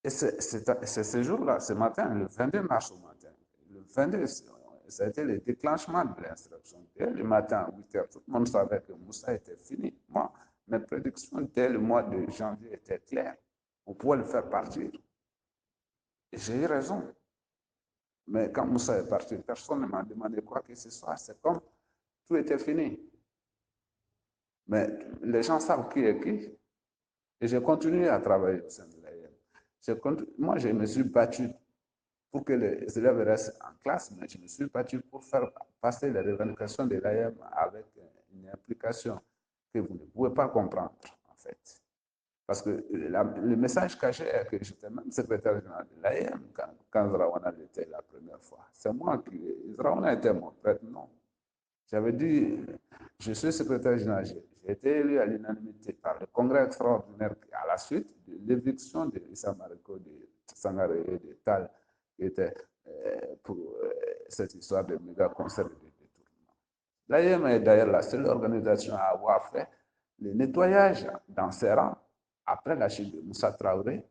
Et c'est ce jour-là, ce matin, le 22 mars au matin. Le 22, ça a été le déclenchement de l'instruction. Dès le matin à 8 heures, tout le monde savait que Moussa était fini. Moi, mes prédictions dès le mois de janvier étaient claires. On pouvait le faire partir. Et j'ai eu raison. Mais quand Moussa est parti, personne ne m'a demandé quoi que ce soit. C'est comme tout était fini. Mais les gens savent qui est qui. Et j'ai continué à travailler au sein de l'AIM. Moi, je me suis battu pour que les élèves restent en classe, mais je me suis battu pour faire passer les revendications de l'AIM avec une implication que vous ne pouvez pas comprendre, en fait. Parce que le message caché est que j'étais même secrétaire général de l'AIM quand Zrawana l'était la première fois. C'est moi qui. Zrawana était mon prêtre, non. J'avais dit, je suis secrétaire général. J'ai été élu à l'unanimité par le congrès extraordinaire à la suite de l'éviction de Issa Mariko, de Sangaré et de Tal, qui était pour cette histoire de méga concert de détournement. L'AIM est d'ailleurs la seule organisation à avoir fait le nettoyage dans ses rangs après la chute de Moussa Traoré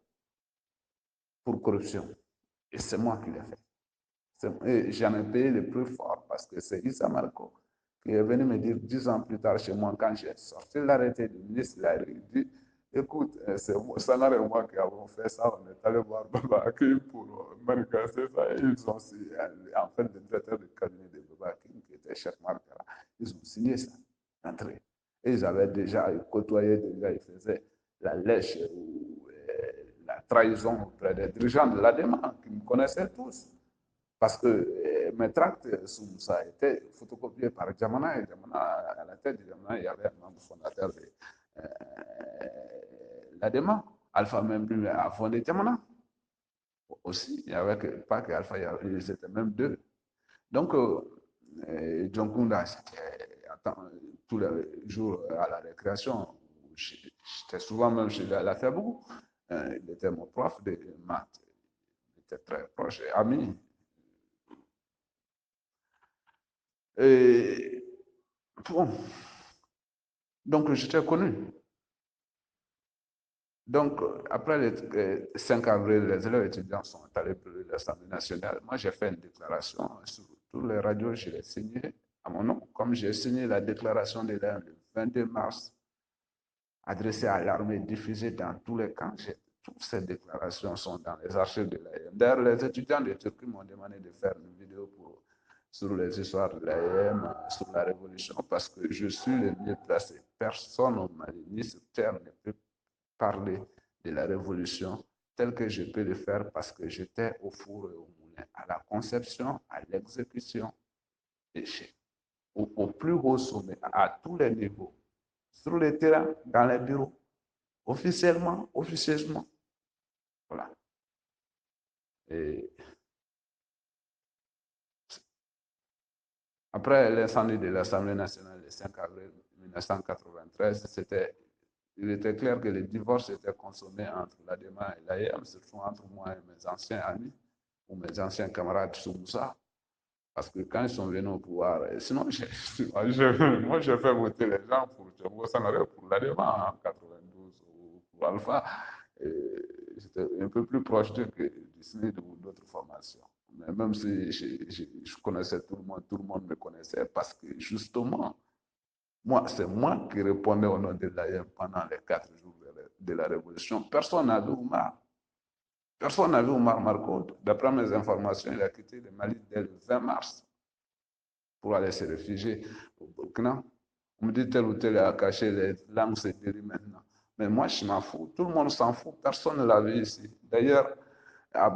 pour corruption. Et c'est moi qui l'ai fait. Et j'en ai payé le plus fort parce que c'est Issa Marco qui est venu me dire 10 ans plus tard chez moi, quand j'ai sorti l'arrêté du ministre, il a dit écoute, c'est Sanar et moi qui avons fait ça, on est allé voir Baba Hakim pour manifester ça. Et ils ont signé, en fait, le directeur du cabinet de Baba Hakim, qui était chef Markara, ils ont signé ça, entrée. Et ils avaient déjà côtoyé, déjà, ils faisaient la lèche ou la trahison auprès des dirigeants de l'ADEMA, qui me connaissaient tous. Parce que mes tracts sous Moussa étaient photocopiés par Djamana, et Djamana, à la tête de Djamana, il y avait un membre fondateur de l'ADEMA. Alpha même lui a fondé Djamana. Aussi, il n'y avait pas que Alpha, ils étaient même deux. Donc, John Kunda, tous les jours à la récréation, j'étais souvent même chez la Fabou. Il était mon prof de maths. Il était très proche et ami. Et bon, donc j'étais connu. Donc, après le 5 avril, les élèves étudiants sont allés pour l'Assemblée nationale. Moi, j'ai fait une déclaration sur toutes les radios, je l'ai signée à mon nom, comme j'ai signé la déclaration de l'AIM le 22 mars, adressée à l'armée, diffusée dans tous les camps. Toutes ces déclarations sont dans les archives de l'AIM. D'ailleurs, les étudiants de Turquie m'ont demandé de faire une vidéo sur les histoires de l'AIM, sur la révolution, parce que je suis le mieux placé. Personne au Mali, ni sur terre, ne peut parler de la révolution tel que je peux le faire parce que j'étais au four et au moulin, à la conception, à l'exécution, et au plus haut sommet, à tous les niveaux, sur le terrain, dans les bureaux, officiellement, officieusement. Voilà. Et après l'incendie de l'Assemblée nationale le 5 avril 1993, il était clair que le divorce était consommé entre l'ADEMA et l'AEM, surtout entre moi et mes anciens amis ou mes anciens camarades sous Moussa. Parce que quand ils sont venus au pouvoir, sinon, moi, j'ai fait voter les gens pour Sangaré, pour l'ADEMA en 92 ou pour Alpha. J'étais un peu plus proche d'eux que du SNID ou d'autres formations. Mais même si je connaissais tout le monde me connaissait parce que justement, c'est moi qui répondais au nom de l'AIM pendant les 4 jours de la Révolution. Personne n'a vu Oumar. Personne n'a vu Oumar Marco. D'après mes informations, il a quitté le Mali dès le 20 mars pour aller se réfugier au Burkina. On me dit tel ou tel a caché les langues, c'est péri maintenant. Mais moi, je m'en fous. Tout le monde s'en fout. Personne ne l'a vu ici. D'ailleurs,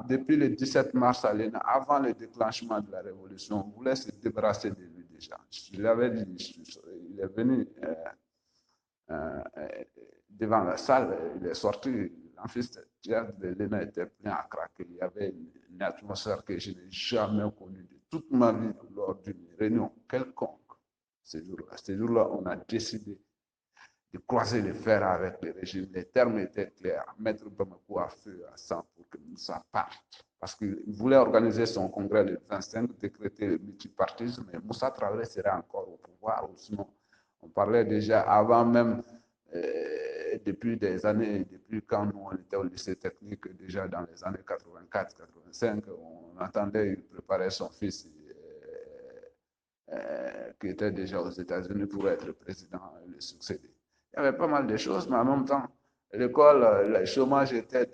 depuis le 17 mars, avant le déclenchement de la révolution, on voulait se débarrasser de lui déjà. Je l'avais dit, il est venu euh, devant la salle, il est sorti, l'amphithéâtre de l'ENA était plein à craquer. Il y avait une atmosphère que je n'ai jamais connue de toute ma vie lors d'une réunion quelconque. Ce jour-là, on a décidé de croiser les fers avec le régime. Les termes étaient clairs. Mettre Bamako à feu, à sang pour que Moussa parte. Parce qu'il voulait organiser son congrès le 25, décréter le multipartisme, mais Moussa Traoré serait encore au pouvoir. Ou sinon, on parlait déjà avant même depuis des années, depuis quand nous on était au lycée technique, déjà dans les années 84-85, on entendait il préparait son fils qui était déjà aux États-Unis pour être président et le succéder. Il y avait pas mal de choses, mais en même temps, l'école, le chômage était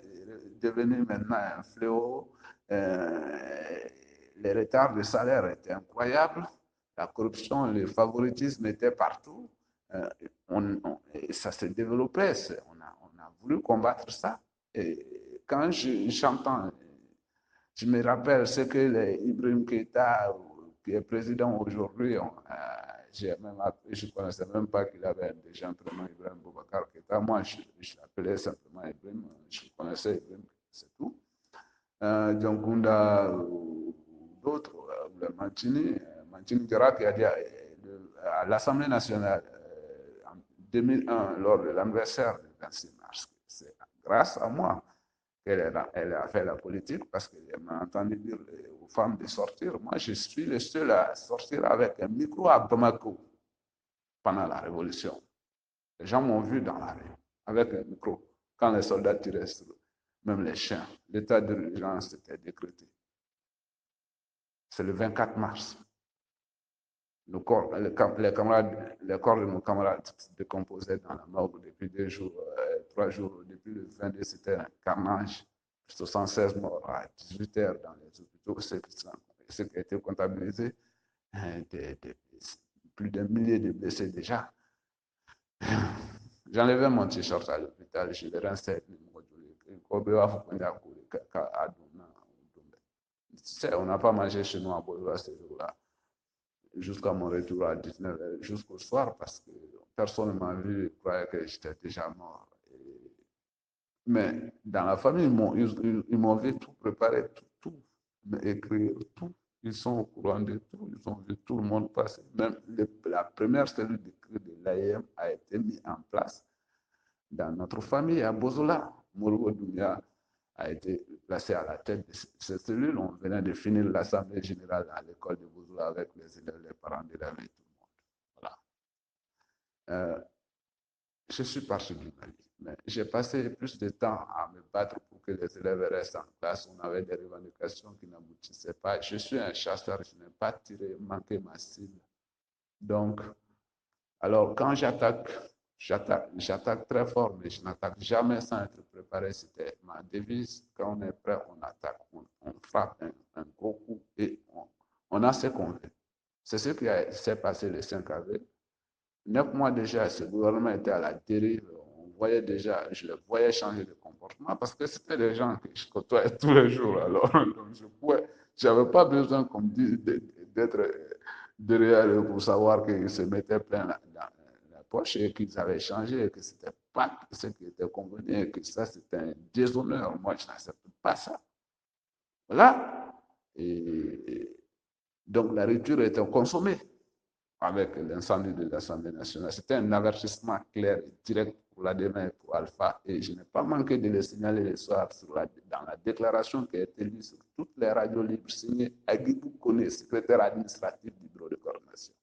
devenu maintenant un fléau. Les retards de salaire étaient incroyables. La corruption, le favoritisme étaient partout. Euh, ça s'est développé. On a voulu combattre ça. Et quand j'entends, je me rappelle ce que Ibrahim Keïta, qui est président aujourd'hui, je ne connaissais même pas qu'il avait déjà un prénom Ibrahim Boubacar Keïta. Moi, je l'appelais simplement Ibrahim. Je connaissais Ibrahim, c'est tout. Dionkunda ou d'autres, Mantini, Mantini Gara qui a dit à l'Assemblée nationale en 2001, lors de l'anniversaire du 26 mars, c'est grâce à moi elle a fait la politique parce qu'elle m'a entendu dire aux femmes de sortir. Moi, je suis le seul à sortir avec un micro à Bamako pendant la Révolution. Les gens m'ont vu dans la rue avec un micro quand les soldats tiraient sur eux, même les chiens. L'état d'urgence était décrété. C'est le 24 mars. Les corps de nos camarades se décomposaient dans la morgue depuis 2 jours, 3 jours. Depuis le 22, c'était un carnage. 76 morts à 18 heures dans les hôpitaux, ce qui a été comptabilisé, plus d'un millier de blessés déjà. J'enlevais mon t-shirt à l'hôpital, je le rinçais. On n'a pas mangé chez nous à Boyoa ce jour-là, jusqu'à mon retour à 19h, jusqu'au soir, parce que personne ne m'a vu, il croyait que j'étais déjà mort. Mais dans la famille, ils m'ont vu tout préparer, tout écrire, tout. Ils sont au courant de tout, ils ont vu tout le monde passer. Même la première cellule de cri de l'AIM a été mise en place dans notre famille à Bozola. Mourouou Doumbia a été placé à la tête de cette cellule. On venait de finir l'Assemblée générale à l'école de Bozola avec les élèves, les parents de la vie, tout le monde. Voilà. Je suis parti du Mali, mais j'ai passé plus de temps à me battre pour que les élèves restent en classe. On avait des revendications qui n'aboutissaient pas. Je suis un chasseur, je n'ai pas tiré, manqué ma cible. Donc, alors quand j'attaque très fort, mais je n'attaque jamais sans être préparé. C'était ma devise. Quand on est prêt, on attaque, on frappe un gros coup et on a ce qu'on veut. C'est ce qui s'est passé le 5 avril. 9 mois déjà, ce gouvernement était à la dérive. On voyait déjà, je le voyais changer de comportement parce que c'était des gens que je côtoyais tous les jours. Alors, donc je n'avais pas besoin, comme dit, d'être derrière eux pour savoir qu'ils se mettaient plein dans la poche et qu'ils avaient changé et que ce n'était pas ce qui était convenu et que ça, c'était un déshonneur. Moi, je n'accepte pas ça. Voilà. Et donc, la rupture était consommée avec l'incendie de l'Assemblée nationale. C'était un avertissement clair et direct pour l'ADEME et pour Alpha. Et je n'ai pas manqué de le signaler le soir dans la déclaration qui a été lue sur toutes les radios libres signée Agibou Kone, secrétaire administratif du bureau de coordination,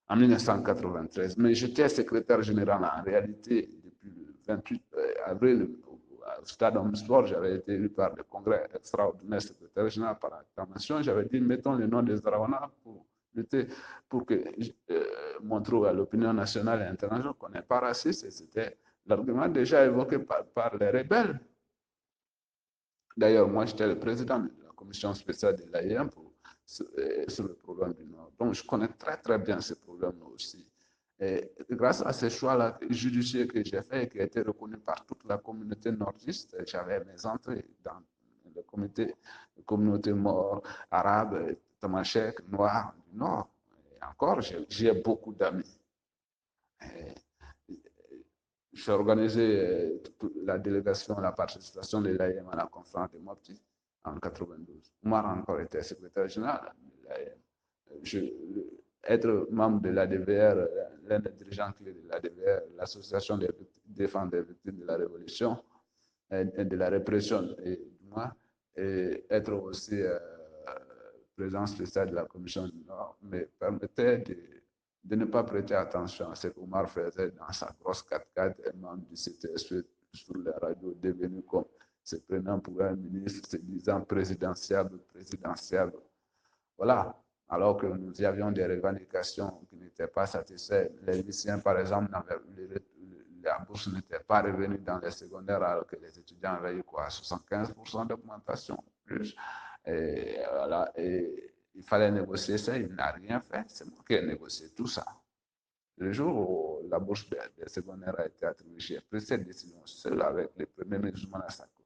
en 1993. Mais j'étais secrétaire général en réalité depuis le 28 avril au stade Omnisport. J'avais été élu par le congrès extraordinaire secrétaire général par acclamation. J'avais dit mettons le nom des Zarawana pour que montrer à l'opinion nationale et internationale qu'on n'est pas raciste. Et c'était l'argument déjà évoqué par les rebelles. D'ailleurs, moi, j'étais le président de la commission spéciale de l'AIM sur le problème du Nord. Donc, je connais très, très bien ce problème aussi. Et grâce à ces choix-là judiciaires que j'ai faits et qui ont été reconnus par toute la communauté nordiste, j'avais mes entrées dans le communauté arabe, tamashek, noir du Nord. Et encore, j'ai beaucoup d'amis. J'ai organisé la délégation, la participation de l'AIM à la conférence de Mopti en 92. Omar a encore été secrétaire général de l'AIM. Être membre de l'ADVR, l'un des dirigeants clés de l'ADVR, l'association des défense des victimes de la révolution et de la répression, et être aussi président spécial de la commission du Nord me permettait de ne pas prêter attention à ce qu'Omar faisait dans sa grosse 4x4 et même de c'était sur les radios devenu comme se prenant pour un ministre, se disant présidentiable. Voilà. Alors que nous avions des revendications qui n'étaient pas satisfaites. Les lycéens, par exemple, la bourse n'était pas revenue dans les secondaires alors que les étudiants avaient eu quoi, 75% d'augmentation plus. Et voilà. Et il fallait négocier ça, il n'a rien fait. C'est moi qui ai négocié tout ça. Le jour où la bourse des secondaires a été attribuée, j'ai pris cette décision seule avec le premier ministre Manasako.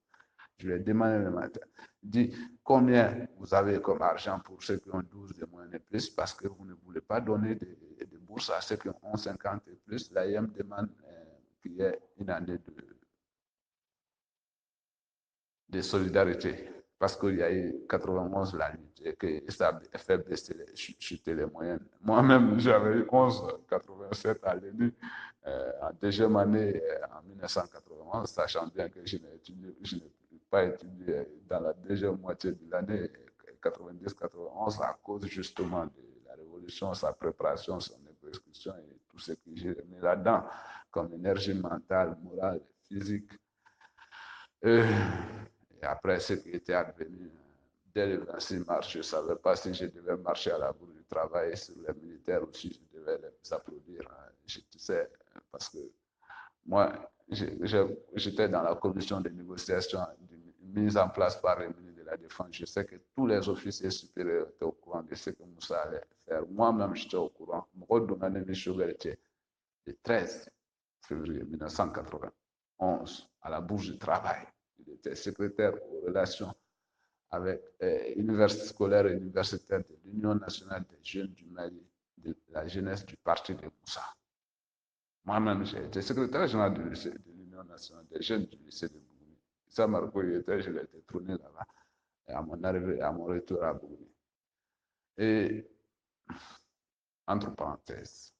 Je lui ai demandé le matin, dit combien vous avez comme argent pour ceux qui ont 12 de moins et plus, parce que vous ne voulez pas donner de bourse à ceux qui ont 50 et plus. L'AIM demande qu'il y ait une année de solidarité, parce qu'il y a eu 91 l'année et que ça a fait baisser chuter les moyennes. Moi-même, j'avais eu 11,87 à l'ENU en deuxième année en 1991, sachant bien que je n'ai pas étudié dans la deuxième moitié de l'année 90-91 à cause justement de la révolution, sa préparation, son exécution et tout ce que j'ai mis là-dedans comme énergie mentale, morale, physique. Et après ce qui était advenu dès le 26 mars, je ne savais pas si je devais marcher à la bourre du travail sur les militaires ou si je devais les applaudir. Je sais, parce que moi, j'étais dans la commission de négociation mise en place par le ministre de la Défense. Je sais que tous les officiers supérieurs étaient au courant de ce que Moussa allait faire. Moi-même, j'étais au courant. Le 13 février 1991, à la bourse du travail. Il était secrétaire aux relations avec l'université scolaire et universitaire de l'Union nationale des jeunes du Mali, de la jeunesse du parti de Moussa. Moi-même, j'ai été secrétaire général de l'Union nationale des jeunes du lycée de Bougouni. Ça m'a été, je l'ai détrôné là-bas, à mon arrivée, à mon retour à Bougouni. Et, entre parenthèses,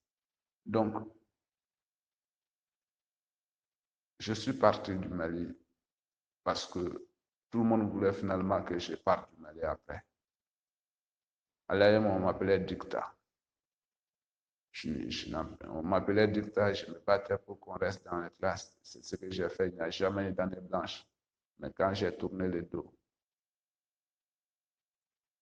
donc, je suis parti du Mali parce que tout le monde voulait finalement que je parte du Mali après. À l'AM, on m'appelait dictat. On m'appelait dictat, je me battais pour qu'on reste dans les classes. C'est ce que j'ai fait, il n'y a jamais eu d'année blanche. Mais quand j'ai tourné le dos,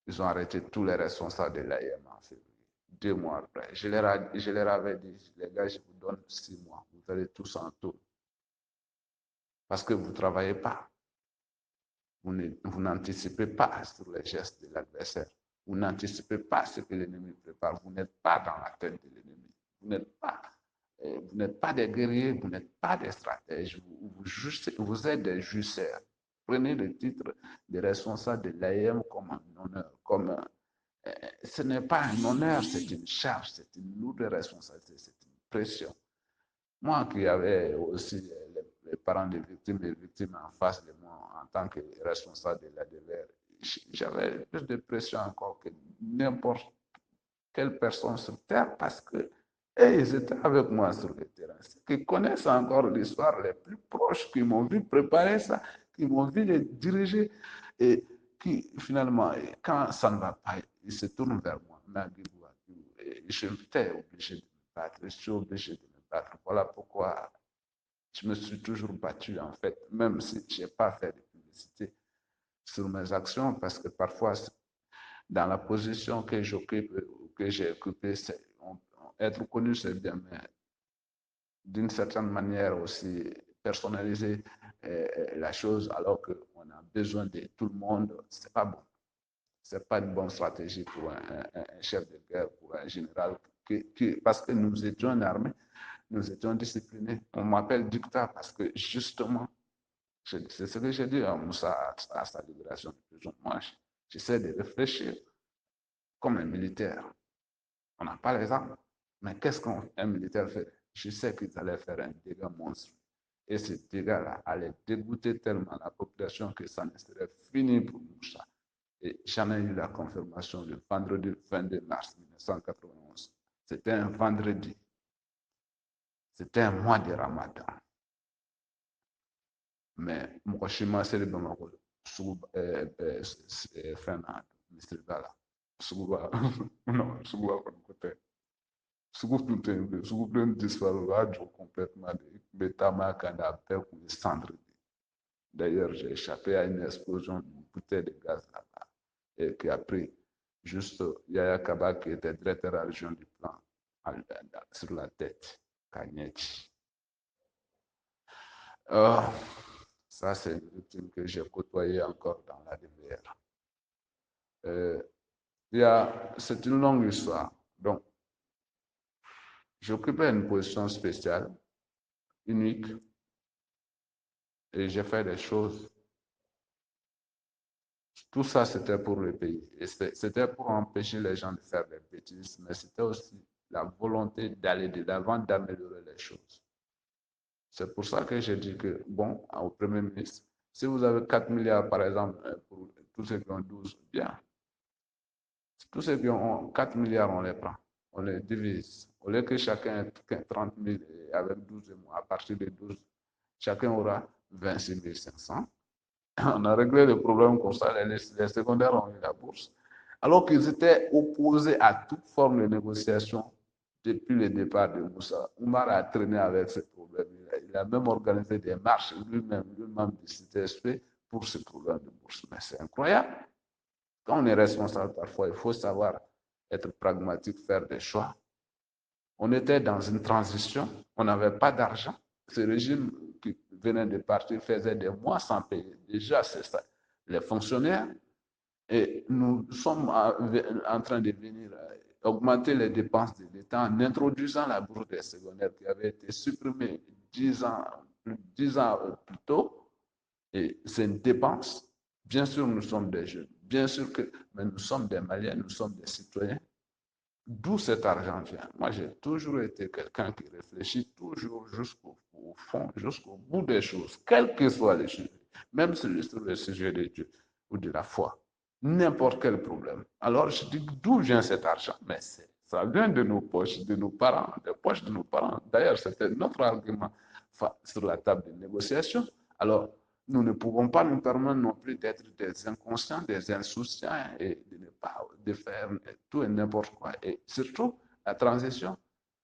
ils ont arrêté tous les responsables de l'AIM en février. 2 mois après, je leur avais dit, les gars, je vous donne 6 mois, vous allez tous en taux. Parce que vous ne travaillez pas. Vous n'anticipez pas sur les gestes de l'adversaire. Vous n'anticipez pas ce que l'ennemi prépare. Vous n'êtes pas dans la tête de l'ennemi. Vous n'êtes pas des guerriers, vous n'êtes pas des stratèges. Vous êtes des justeurs. Prenez le titre de responsable de l'AIM comme un honneur, ce n'est pas un honneur, c'est une charge, c'est une lourde responsabilité, c'est une pression. Moi qui avais aussi les parents des victimes, les victimes en face de moi en tant que responsable de l'ADVR, j'avais plus de pression encore que n'importe quelle personne sur terre parce que ils étaient avec moi sur le terrain. Ceux qui connaissent encore l'histoire, les plus proches, qui m'ont vu préparer ça, qui m'ont vu les diriger et qui finalement, quand ça ne va pas, ils se tournent vers moi. Et je suis obligé de me battre, je suis obligé de me battre. Voilà pourquoi je me suis toujours battu en fait, même si je n'ai pas fait de publicité sur mes actions, parce que parfois, dans la position que j'occupe ou que j'ai occupée, être connu, c'est bien, mais d'une certaine manière aussi personnaliser la chose alors qu'on a besoin de tout le monde, c'est pas bon. C'est pas une bonne stratégie pour un chef de guerre, pour un général, parce que nous étions une armée, nous étions disciplinés. On m'appelle dictat parce que justement, c'est ce que j'ai dit à Moussa à sa libération. Moi, j'essaie de réfléchir comme un militaire. On n'a pas les armes. Mais qu'est-ce qu'un militaire fait? Je sais qu'ils allaient faire un dégât monstrueux. Et ce dégât-là allait dégoûter tellement la population que ça ne serait fini pour Moussa. Et j'en ai eu la confirmation le vendredi 22 mars 1991. C'était un vendredi. C'était un mois de Ramadan. Mais Mouachima, c'est le Bamako. Fernando, Mr. Bala. Non, Suguba, côté. Sukukden disparura jɔ complètement de bɛ taama ka na bɛɛ kun ye cendre de. D'ailleurs, j'ai échappé à une explosion d'une bouteille de gaz là-bas et qui a pris juste Yaya Kaba qui était directeur de la région du plan sur la tête. Kanyech. Ça, c'est une routine que j'ai côtoyée encore dans la DVR. C'est une longue histoire. Donc, j'occupais une position spéciale, unique, et j'ai fait des choses. Tout ça, c'était pour le pays. Et c'était pour empêcher les gens de faire des bêtises, mais c'était aussi la volonté d'aller de l'avant, d'améliorer les choses. C'est pour ça que j'ai dit que, bon, au Premier ministre, si vous avez 4 milliards, par exemple, pour tous ceux qui ont 12, bien. Tous ceux qui ont 4 milliards, on les prend, on les divise. Au lieu que chacun ait 30 000 avec 12 mois, à partir de 12, chacun aura 26 500. On a réglé le problème comme ça, les secondaires ont eu la bourse. Alors qu'ils étaient opposés à toute forme de négociation depuis le départ de Moussa. Oumar a traîné avec ce problème. Il a même organisé des marches lui-même, le membre du CTSP, pour ce problème de bourse. Mais c'est incroyable. Quand on est responsable, parfois, il faut savoir être pragmatique, faire des choix. On était dans une transition, on n'avait pas d'argent. Ce régime qui venait de partir faisait des mois sans payer. Déjà, c'est ça. Les fonctionnaires, et nous sommes en train de venir augmenter les dépenses de l'État en introduisant la bourse des secondaires qui avait été supprimée 10 ans plus tôt. Et c'est une dépense. Bien sûr, nous sommes des jeunes. Bien sûr que mais nous sommes des Maliens, nous sommes des citoyens. D'où cet argent vient. Moi, j'ai toujours été quelqu'un qui réfléchit toujours jusqu'au fond, jusqu'au bout des choses, quel que soit le sujet, même sur le sujet de Dieu ou de la foi, n'importe quel problème. Alors, je dis d'où vient cet argent? Mais ça vient de nos poches, de nos parents, des poches de nos parents. D'ailleurs, c'était notre argument sur la table de négociation. Alors, nous ne pouvons pas nous permettre non plus d'être des inconscients, des insouciants et de ne pas de faire tout et n'importe quoi. Et surtout, la transition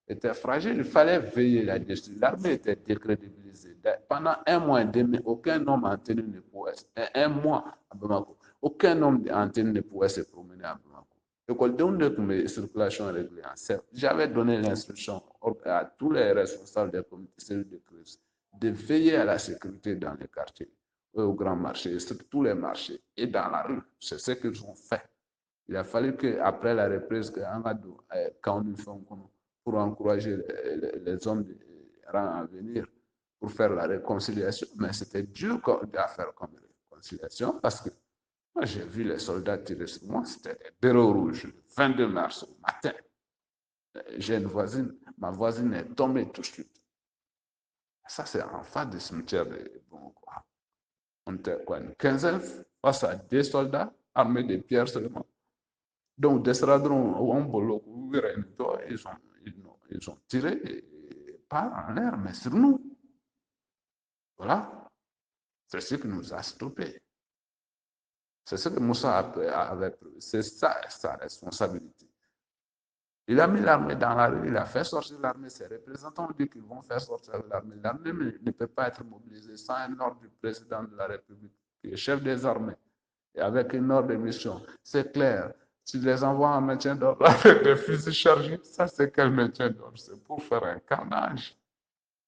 était fragile. Il fallait veiller là-dessus. L'armée était décrédibilisée. Pendant un mois et demi, aucun homme en tenue ne pouvait, un mois à Bamako, aucun homme en tenue ne pouvait se promener à Bamako. L'école de circulation régulière. J'avais donné l'instruction à tous les responsables des comités cellules de crise de veiller à la sécurité dans les quartiers, au grand marché, sur tous les marchés et dans la rue. C'est ce qu'ils ont fait. Il a fallu qu'après la reprise, quand nous faisons pour encourager les hommes de rang à venir pour faire la réconciliation, mais c'était dur à faire comme réconciliation parce que moi j'ai vu les soldats tirer sur moi, c'était des béros rouges, le 22 mars au matin. J'ai une voisine, ma voisine est tombée tout de suite. Ça, c'est en face du cimetière de Bongo. On était quoi, une quinzaine face à des soldats armés de pierres seulement. Donc, des escadrons en bolo, ils ont tiré, pas en l'air, mais sur nous. Voilà. C'est ce qui nous a stoppés. C'est ce que Moussa avait prévu. C'est ça sa responsabilité. Il a mis l'armée dans la rue, il a fait sortir l'armée. Ses représentants ont dit qu'ils vont faire sortir l'armée. L'armée ne peut pas être mobilisée sans un ordre du président de la République, qui est chef des armées, et avec une ordre de mission. C'est clair. Tu les envoies en maintien d'ordre avec des fusils chargés, ça c'est quel maintien d'ordre? C'est pour faire un carnage.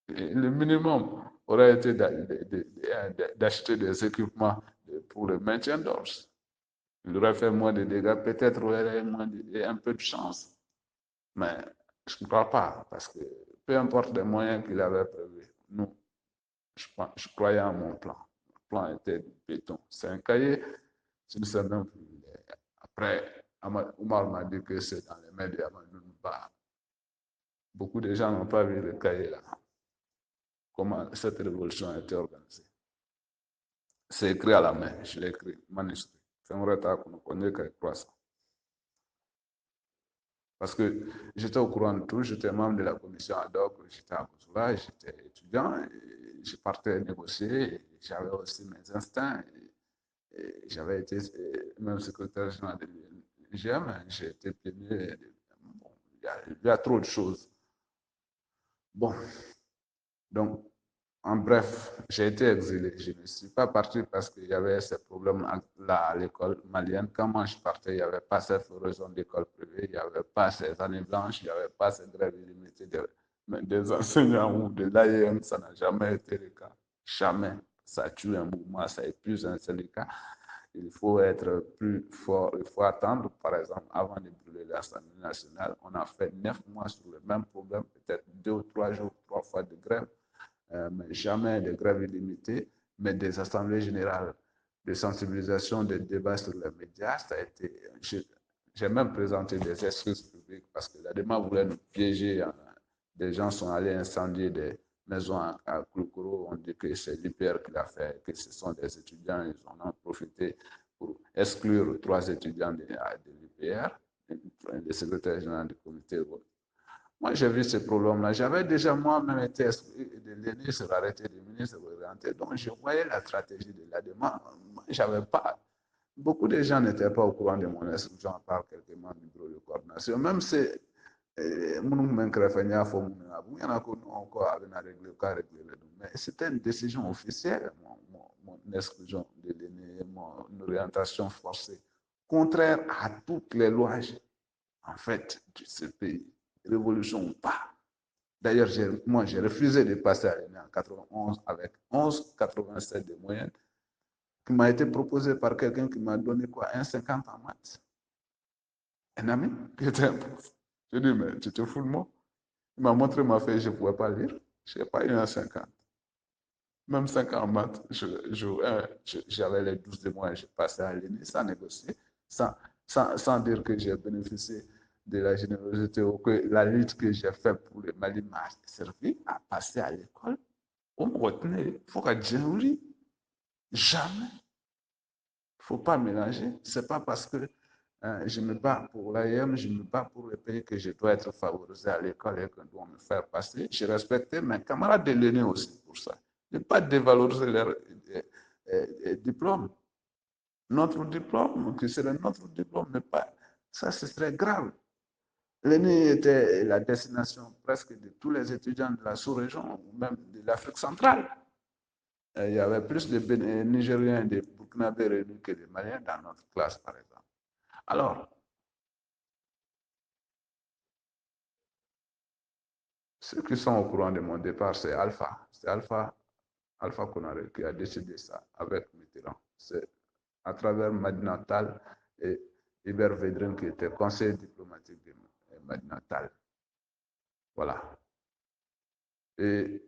Et le minimum aurait été d'acheter des équipements pour le maintien d'ordre. Il aurait fait moins de dégâts, peut-être aurait un peu de chance. Mais je ne crois pas, parce que peu importe les moyens qu'il avait prévus, nous, je croyais en mon plan. Mon plan était de béton. C'est un cahier, je ne sais même plus. Après, Omar m'a dit que c'est dans les médias, mais pas. Beaucoup de gens n'ont pas vu le cahier là. Comment cette révolution a été organisée. C'est écrit à la main, je l'ai écrit, manuscrit. C'est un retard qu'on connaît qu'à 300. Parce que j'étais au courant de tout, j'étais membre de la commission ad hoc, j'étais à Bouzoula, j'étais étudiant, et je partais négocier, j'avais aussi mes instincts, et j'avais été même secrétaire général de l'UGM, j'ai été pionnier. Bon, il y il y a trop de choses. Bon, donc, en bref, j'ai été exilé. Je ne suis pas parti parce qu'il y avait ces problèmes-là à l'école malienne. Quand moi je partais, il n'y avait pas cette floraison d'école privée, il n'y avait pas ces années blanches, il n'y avait pas ces grèves illimitées des enseignants ou de l'AIM. Ça n'a jamais été le cas. Jamais. Ça tue un mouvement, ça épuise un syndicat. Il faut être plus fort, il faut attendre, par exemple, avant de brûler l'Assemblée nationale. On a fait 9 mois sur le même problème, peut-être 2 ou 3 jours, 3 fois de grève, mais jamais de grève illimitée, mais des assemblées générales de sensibilisation, des débats sur les médias. Ça a été, j'ai même présenté des excuses publiques parce que la demande voulait nous piéger. Des gens sont allés incendier des maisons à Kouloukoro. On dit que c'est l'IPR qui l'a fait, que ce sont des étudiants. Ils en ont profité pour exclure 3 étudiants de l'IPR, le secrétaire général du comité. Moi, j'ai vu ces problèmes-là. J'avais déjà moi-même été exclu de l'ENI sur l'arrêté du ministre orienté, donc je voyais la stratégie de la demande. Moi, j'avais pas. Beaucoup de gens n'étaient pas au courant de mon exclusion, à part quelques membres du bureau de coordination. Même si mais c'était une décision officielle, mon exclusion de l'ENI, mon orientation forcée, contraire à toutes les lois, en fait, de ce pays, révolution ou pas. D'ailleurs, moi, j'ai refusé de passer à l'ENI en 91 avec 11,87 de moyenne, qui m'a été proposé par quelqu'un qui m'a donné quoi, 1,50 en maths. Un ami qui était un prof. Je dis, mais tu te fous de moi? Il m'a montré ma feuille, je ne pouvais pas lire. Je n'ai pas eu un 50. Même 5 en maths, j'avais les 12 de moyenne, je passais à l'ENI sans négocier, sans dire que j'ai bénéficié de la générosité ou que la lutte que j'ai faite pour le Mali m'a servi à passer à l'école. On me retenait, il faut que Djengouli, jamais. Il ne faut pas mélanger. Ce n'est pas parce que je me bats pour l'AIM, je me bats pour le pays que je dois être favorisé à l'école et qu'on doit me faire passer. Je respectais mes camarades de l'ENI aussi pour ça. Ne pas dévaloriser leur diplôme. Notre diplôme, que c'est notre diplôme, mais pas. Ça, ce serait grave. L'ENI était la destination presque de tous les étudiants de la sous-région, ou même de l'Afrique centrale. Il y avait plus de Nigériens et de Burkinabés réunis que de Maliens dans notre classe, par exemple. Alors, ceux qui sont au courant de mon départ, c'est Alpha. C'est Alpha Konaré qui a décidé ça avec Mitterrand. C'est à travers Madinatal et Hubert Védrine qui était conseiller diplomatique de Madinatal. Voilà. Et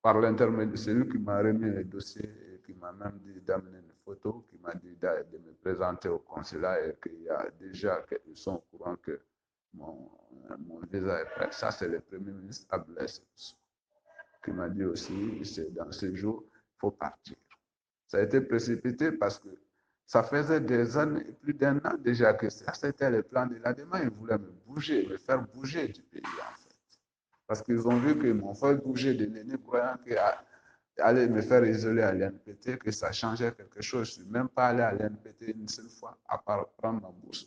par l'intermédiaire, c'est lui qui m'a remis les dossiers et qui m'a même dit d'amener une photo, qui m'a dit de me présenter au consulat et qu'il y a déjà qu'ils sont au courant que mon visa est prêt. Ça, c'est le premier ministre Abdoulaye qui m'a dit aussi, c'est dans ce jour, il faut partir. Ça a été précipité parce que ça faisait des années, plus d'1 an déjà que ça, c'était le plan de la demande. Ils voulaient me bouger, me faire bouger du pays, en fait. Parce qu'ils ont vu qu'ils m'ont fait bouger de l'année croyant qu'aller me faire isoler à l'NPT, que ça changeait quelque chose. Je ne suis même pas allé à l'NPT une seule fois, à part prendre ma bourse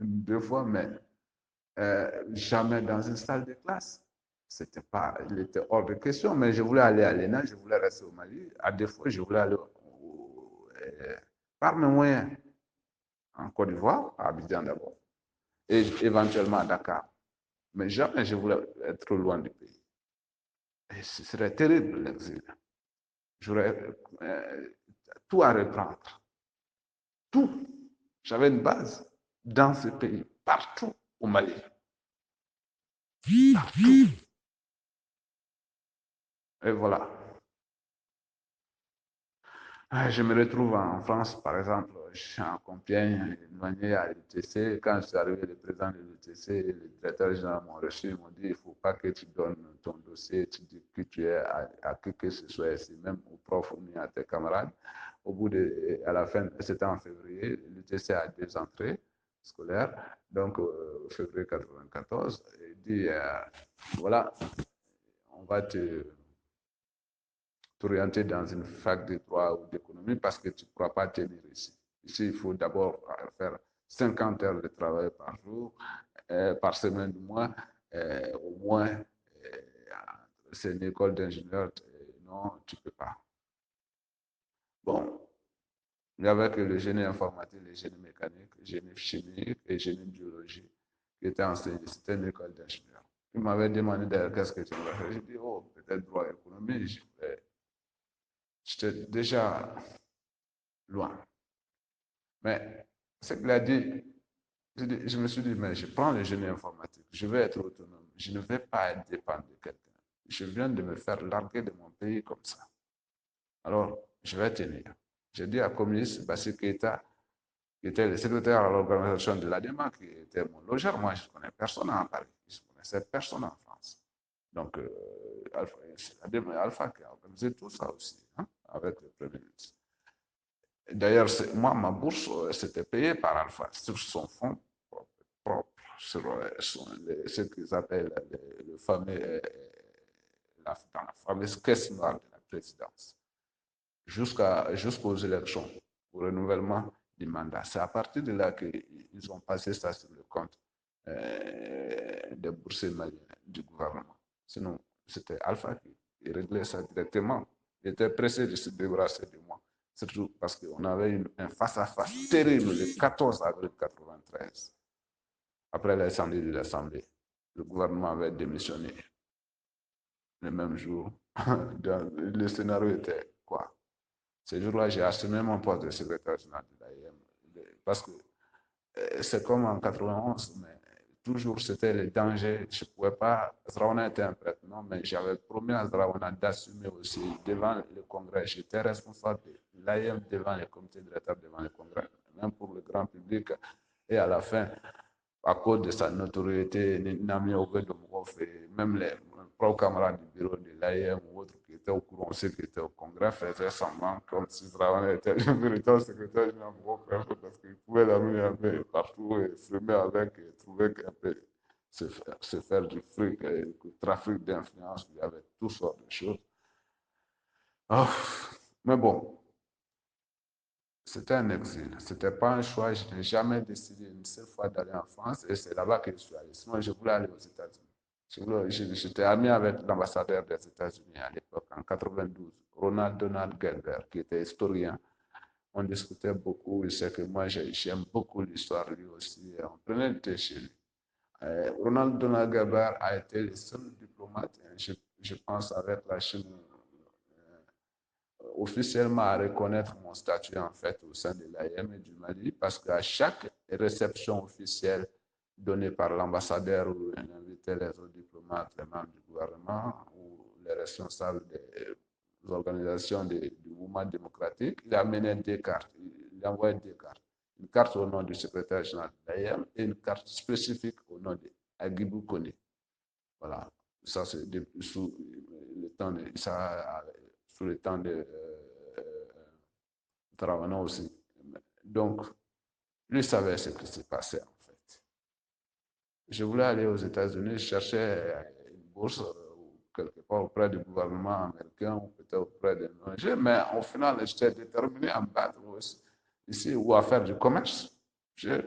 2 fois, mais jamais dans une salle de classe. C'était pas, il était hors de question, mais je voulais aller à l'ENA, je voulais rester au Mali. À défaut, je voulais aller par mes moyens en Côte d'Ivoire, à Abidjan d'abord, et éventuellement à Dakar. Mais jamais je voulais être loin du pays. Et ce serait terrible l'exil. J'aurais tout à reprendre. Tout. J'avais une base dans ce pays, partout au Mali. Partout. Et voilà. Je me retrouve en France, par exemple, je suis en Compiègne, éloigné à l'UTC. Quand je suis arrivé, le président de l'UTC, le directeur général m'ont reçu, ils m'ont dit, il ne faut pas que tu donnes ton dossier, tu dis que tu es à qui que ce soit ici, même au prof ni à tes camarades. À la fin, c'était en février, l'UTC a 2 entrées scolaires, donc février 94, il dit, voilà, on va t'orienter dans une fac de droit ou d'économie parce que tu ne pourras pas tenir ici. Ici, il faut d'abord faire 50 heures de travail par jour, par semaine au moins, c'est une école d'ingénieur, non, tu ne peux pas. Bon, il n'y avait que le génie informatique, le génie mécanique, le génie chimique et le génie biologie qui étaient enseignés. C'était une école d'ingénieur. Il m'avait demandé d'ailleurs qu'est-ce que tu vas faire. J'ai dit, oh, peut-être droit et économie. J'étais déjà loin. Mais ce qu'il a dit, je me suis dit, mais je prends le génie informatique, je vais être autonome, je ne vais pas être dépendant de quelqu'un. Je viens de me faire larguer de mon pays comme ça. Alors, je vais tenir. J'ai dit à communiste Bassi Keïta, qui était le secrétaire à l'organisation de l'ADEMA, qui était mon logeur. Moi, je ne connais personne en Paris. Je ne connaissais personne en France. Donc, l'ADEMA et Alpha qui a organisé tout ça aussi, hein, avec le Premier ministre. D'ailleurs, moi, ma bourse, c'était payée par Alpha sur son fonds propre, sur ce qu'ils appellent le fameux, dans la fameuse caisse noire de la présidence, jusqu'aux élections, au renouvellement du mandat. C'est à partir de là qu'ils ont passé ça sur le compte des boursiers maliens du gouvernement. Sinon, c'était Alpha qui réglait ça directement. Il était pressé de se débarrasser de moi, surtout parce qu'on avait un face-à-face terrible le 14 avril 1993. Après l'incendie de l'Assemblée, le gouvernement avait démissionné le même jour. Le scénario était quoi? Ce jour-là, j'ai assumé mon poste de secrétaire général de l'AIM. Parce que c'est comme en 91, mais toujours c'était le danger. Je ne pouvais pas. Zraouna était un prêtre, non, mais j'avais promis à Zraouna d'assumer aussi devant le Congrès. J'étais responsable de l'AIM devant les comités directeurs, devant le Congrès, même pour le grand public. Et à la fin, à cause de sa notoriété, Nami Obedomov et même les propres camarades du bureau de l'AIM ou autres qui étaient au courant, ceux qui étaient au Congrès, faisaient semblant comme si Zravan était le véritable secrétaire général parce qu'il pouvait l'amener un peu partout et fumer avec et trouver qu'un peu se faire du fric, et du trafic d'influence, il y avait toutes sortes de choses. Oh, mais bon, c'était un exil. Ce n'était pas un choix. Je n'ai jamais décidé une seule fois d'aller en France et c'est là-bas que je suis allé. Sinon, je voulais aller aux États-Unis. J'étais ami avec l'ambassadeur des États-Unis à l'époque, en 92, Ronald Donald Gelber, qui était historien. On discutait beaucoup. Il sait que moi, j'aime beaucoup l'histoire lui aussi. On prenait le thé chez lui. Ronald Donald Gelber a été le seul diplomate, je pense, avec la Chine officiellement à reconnaître mon statut en fait au sein de l'AIM et du Mali parce qu'à chaque réception officielle donnée par l'ambassadeur où on invitait les autres diplomates, les membres du gouvernement ou les responsables des organisations du mouvement démocratique, il amenait des cartes, il envoyait des cartes. Une carte au nom du secrétaire général de l'AIM et une carte spécifique au nom d'Agibou Kone. Voilà, ça c'est sous le temps de, ça, sous le temps de Travaillant aussi. Donc, lui savait ce qui s'est passé en fait. Je voulais aller aux États-Unis, je cherchais une bourse quelque part auprès du gouvernement américain ou peut-être auprès des ONG, mais au final, j'étais déterminé à me battre ici ou à faire du commerce. Je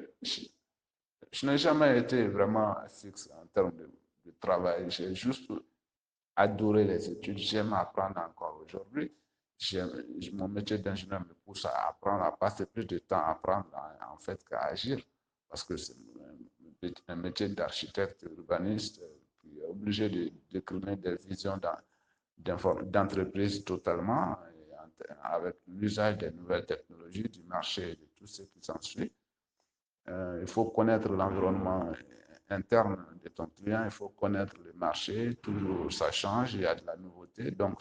n'ai jamais été vraiment fixe en termes de travail. J'ai juste adoré les études. J'aime apprendre encore aujourd'hui. Mon métier d'ingénieur me pousse à apprendre, à passer plus de temps à apprendre en fait qu'à agir. Parce que c'est un métier d'architecte urbaniste qui est obligé de décliner des visions d'entreprise totalement avec l'usage des nouvelles technologies, du marché et de tout ce qui s'ensuit. Il faut connaître l'environnement interne de ton client, il faut connaître le marché, toujours ça change, il y a de la nouveauté. Donc,